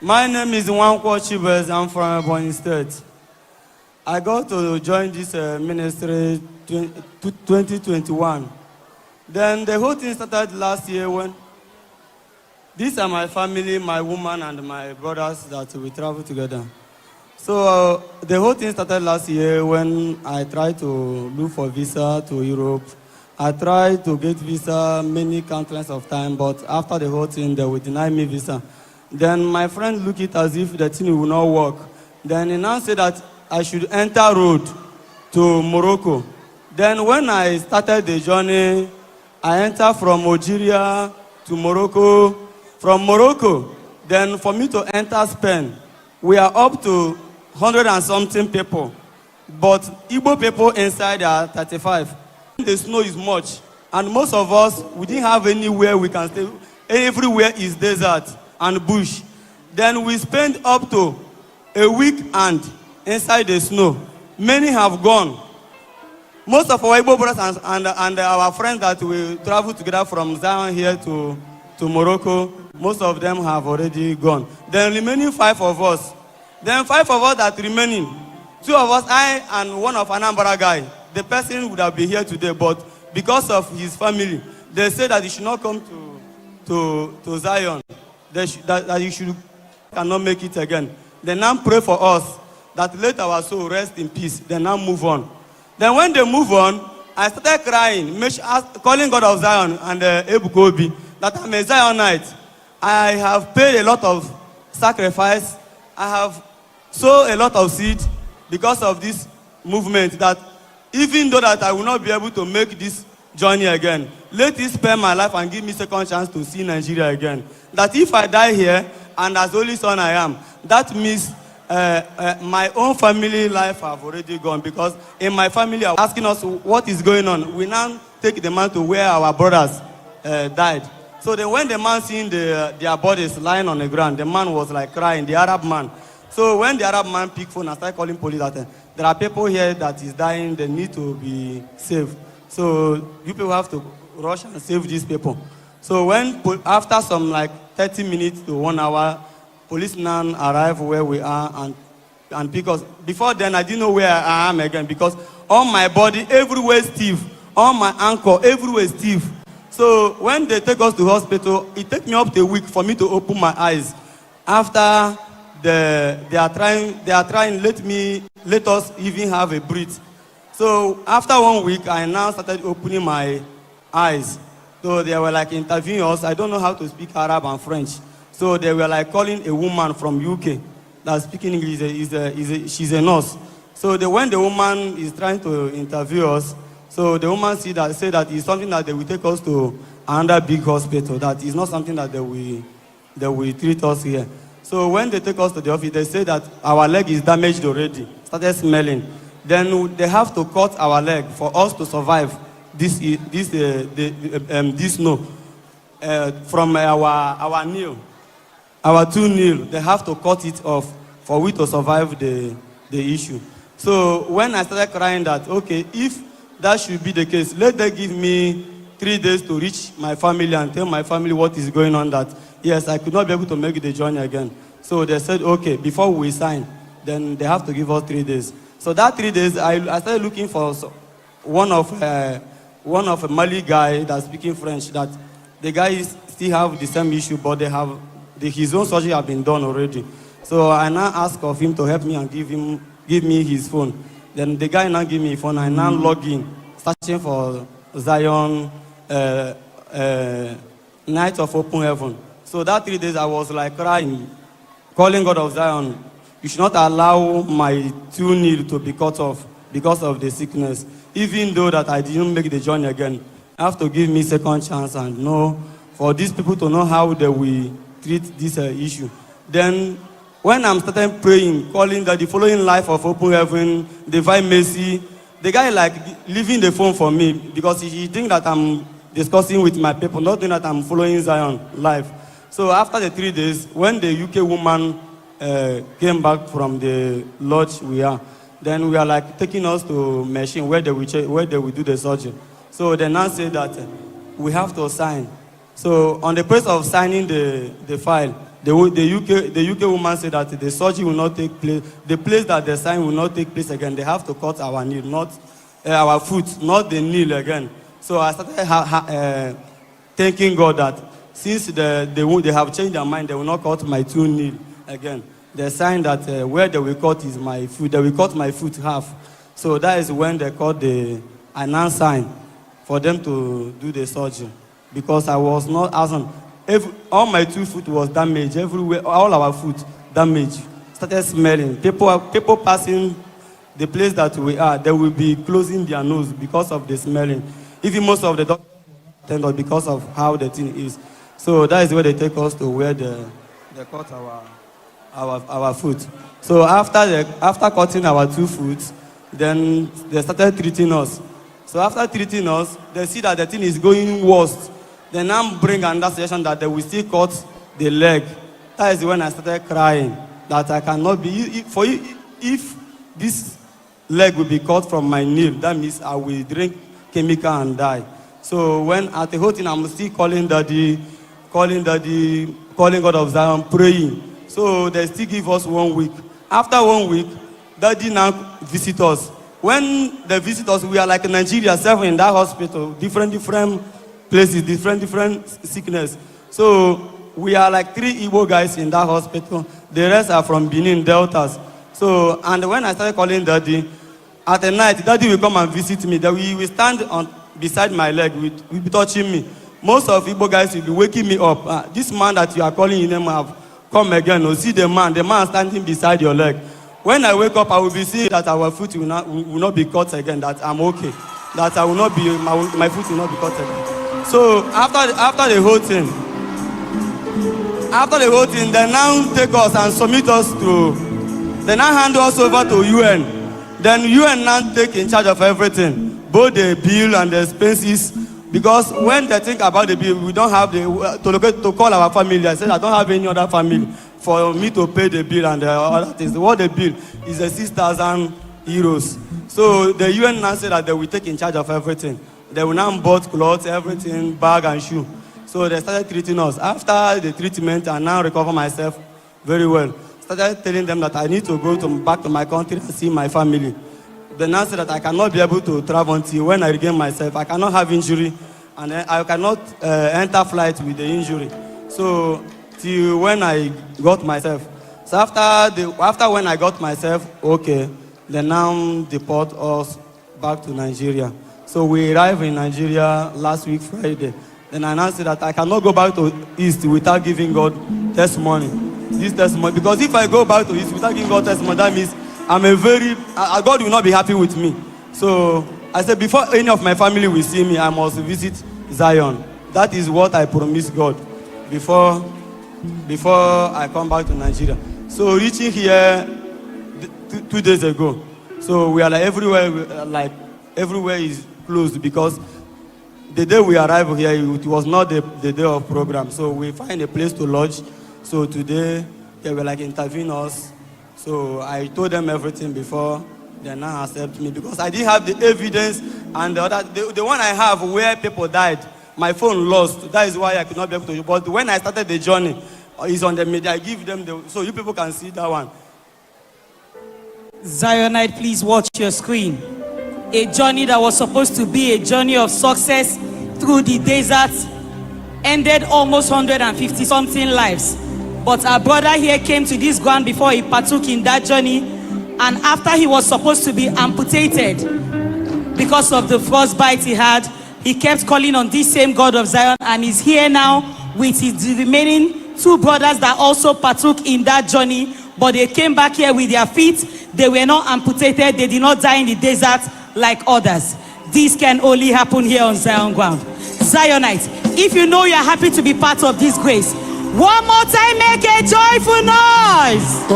My name is Nwankwo Chibes. I'm from Ebonyi State. I got to join this ministry 2021. Then the whole thing started last year when these are my family, my woman, and my brothers that we travel together. So the whole thing started last year when I tried to look for visa to Europe. I tried to get visa many countless of times, but after the whole thing, they would deny me visa. Then my friend looked it as if the thing will not work. Then he now said that I should enter road to Morocco. Then when I started the journey, I entered from Algeria to Morocco. From Morocco, then for me to enter Spain, we are up to 100 and something people. But Igbo people inside are 35. The snow is much. And most of us, we didn't have anywhere we can stay. Everywhere is desert and bush. Then we spent up to a week and inside the snow. Many have gone. Most of our Igbo brothers and our friends that we travel together from Zion here to Morocco, most of them have already gone. Then remaining 5 of us. Then 5 of us that remaining, 2 of us, I and one of Anambra guy, the person would have been here today, but because of his family, they said that he should not come to Zion. That he cannot make it again. They now pray for us that let our soul rest in peace. They now move on. Then when they move on, I started crying, calling God of Zion and Ebukobi that I'm a Zionite. I have paid a lot of sacrifice. I have sowed a lot of seed because of this movement, that even though that I will not be able to make this journey again, let it spare my life and give me second chance to see Nigeria again. That if I die here, and as only son I am, that means my own family life have already gone, because in my family are asking us what is going on. We now take the man to where our brothers died. So then when the man seen their bodies lying on the ground, the man was like crying, the Arab man. So when the Arab man picked phone and started calling police, that there are people here that is dying, they need to be saved. So you people have to rush and save these people. So when after some like 30 minutes to 1 hour, police now arrive where we are and because before then I didn't know where I am again, because all my body everywhere stiff, all my ankle everywhere stiff. So when they take us to hospital, it takes me up to a week for me to open my eyes. After they are trying let us even have a breath. So after 1 week, I now started opening my eyes. So they were like interviewing us. I don't know how to speak Arab and French. So they were like calling a woman from UK that's speaking English. She's a nurse. So when the woman is trying to interview us, so the woman said that it's something that they will take us to another big hospital. That is not something that they will treat us here. So when they take us to the office, they say that our leg is damaged already, started smelling. Then they have to cut our leg for us to survive this snow from our nail, our 2 nails. They have to cut it off for we to survive the issue. So when I started crying that, okay, if that should be the case, let them give me 3 days to reach my family and tell my family what is going on, that yes, I could not be able to make the journey again. So they said, okay, before we sign, then they have to give us 3 days. So that 3 days, I started looking for one of a Mali guy that's speaking French, that the guy still have the same issue, but his own surgery have been done already. So I now asked of him to help me and give me his phone. Then the guy now gave me his phone. I now log in, searching for Zion, Night of Open Heaven. So that 3 days I was like crying, calling God of Zion, you should not allow my 2 nails to be cut off because of the sickness. Even though that I didn't make the journey again, you have to give me second chance and know for these people to know how they will treat this issue. Then when I'm starting praying, calling that the following life of Open Heaven, Divine Mercy, the guy like leaving the phone for me because he thinks that I'm discussing with my people, not that I'm following Zion live. So after the 3 days, when the UK woman came back from the lodge we are, then we are like taking us to machine where they will do the surgery. So they now say that we have to sign. So on the place of signing the file, the UK woman said that the surgery will not take place. The place that the sign will not take place again. They have to cut our nail, not our foot, not the nail again. So I started thanking God that since they have changed their mind, they will not cut my 2 nail again. The sign that where they will cut is my foot. They will cut my foot half. So that is when they cut the announce sign for them to do the surgery. Because I was not awesome. All my 2 foot was damaged everywhere. All our foot damaged. Started smelling. People passing the place that we are, they will be closing their nose because of the smelling. Even most of the doctors thank God because of how the thing is. So that is where they take us to where they cut our foot. So after cutting our 2 foot, then they started treating us. So after treating us, they see that the thing is going worse. They now bring another suggestion that they will still cut the leg. That is when I started crying that I cannot be. If this leg will be cut from my nail, that means I will drink chemical and die. So when at the whole thing, I'm still calling Daddy, calling God of Zion, praying. So they still give us 1 week. After 1 week, Daddy now visit us. When they visit us, we are like in Nigeria, 7 in that hospital, different places, different sickness. So we are like 3 Igbo guys in that hospital. The rest are from Benin, Deltas. So, and when I started calling Daddy, at the night, Daddy will come and visit me. Then we will stand beside my leg, will be touching me. Most of Igbo guys will be waking me up. This man that you are calling in name have come again. Or see the man standing beside your leg. When I wake up, I will be seeing that our foot will not be cut again, that I'm okay. That I will not be, my foot will not be cut again. So after the whole thing, they now take us and submit us to, they now hand us over to UN. Then UN now take in charge of everything, both the bill and the expenses. Because when they think about the bill, we don't have to call our family. I said I don't have any other family for me to pay the bill and the other things. What the bill is 6,000 euros. So the UN now said that they will take in charge of everything. They will now buy clothes, everything, bag and shoe. So they started treating us. After the treatment, I now recover myself very well. Started telling them that I need to go back to my country and see my family. They now said that I cannot be able to travel until when I regain myself. I cannot have injury, and I cannot enter flight with the injury. So till when I got myself. So after when I got myself, okay, they now deport us back to Nigeria. So we arrived in Nigeria last week, Friday. Then I announced that I cannot go back to East without giving God testimony. This testimony, because if I go back to East without giving God testimony, that means God will not be happy with me. So I said, before any of my family will see me, I must visit Zion. That is what I promised God before I come back to Nigeria. So reaching here 2 days ago. So we are like everywhere is closed because the day we arrived here, it was not the day of program. So we find a place to lodge. So today, they were like intervene us. So I told them everything before they now accept me because I didn't have the evidence and the one I have where people died, my phone lost. That is why I could not be able to. But when I started the journey, it's on the media. I give them so you people can see that one. Zionite, please watch your screen. A journey that was supposed to be a journey of success through the desert ended almost 150 something lives. But our brother here came to this ground before he partook in that journey, and after he was supposed to be amputated because of the frostbite he had, he kept calling on this same God of Zion, and he's here now with his remaining 2 brothers that also partook in that journey, but they came back here with their feet. They were not amputated. They did not die in the desert like others. This can only happen here on Zion ground. Zionites, if you know you're happy to be part of this grace, one more time, make a joyful noise.